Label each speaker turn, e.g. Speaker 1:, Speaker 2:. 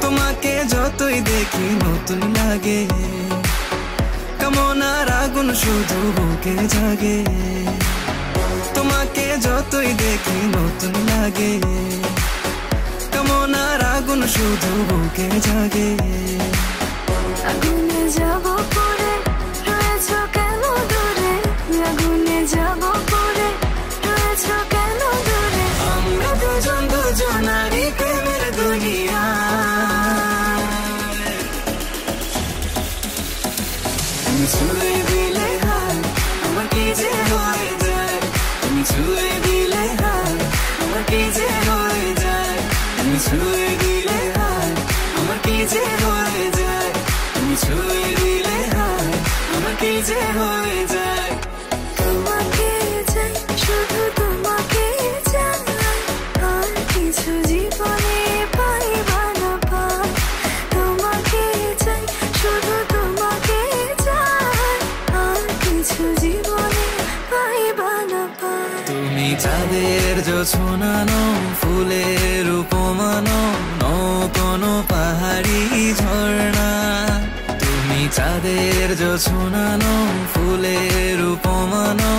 Speaker 1: তোমাকে যতই দেখি নতুন লাগে, কামনার আগুন শুধু বুকে জাগে। তোমাকে যতই দেখি নতুন লাগে, কামনার আগুন শুধু বুকে জাগে।
Speaker 2: আগুনে যাব পড়ে রয়েছো কেন দূরে, আগুনে যাব পড়ে রয়েছো কেন দূরে।
Speaker 1: আমরা দুজন দুজনারই প্রেমের দুনিয়া। তুমি ছুঁয়ে দিলে হাত আমার কি যে হয়ে যায়, তুমি ছুঁয়ে দিলে হাত আমার কি যে হয়ে যায়, তুমি ছুঁয়ে দিলে হাত আমার কি যে হয়ে যায়, তুমি ছুঁয়ে দিলে হাত আমার কি যে হয়ে যায়।
Speaker 2: তোমাকে চাই শুধু তোমাকে চাই, আর কিছু জীবনে পাইবা না পাই। তোমাকে চাই শুধু তোমাকে চাই, আর কিছু জীবনে পাইবা না পাই।
Speaker 1: তুমি চাঁদের জোছনানো ফুলের উপমানো, নও কোনো পাহাড়ি ঝর্ণা। তুমি চাঁদের জোছনানো ফুলের উপমানো,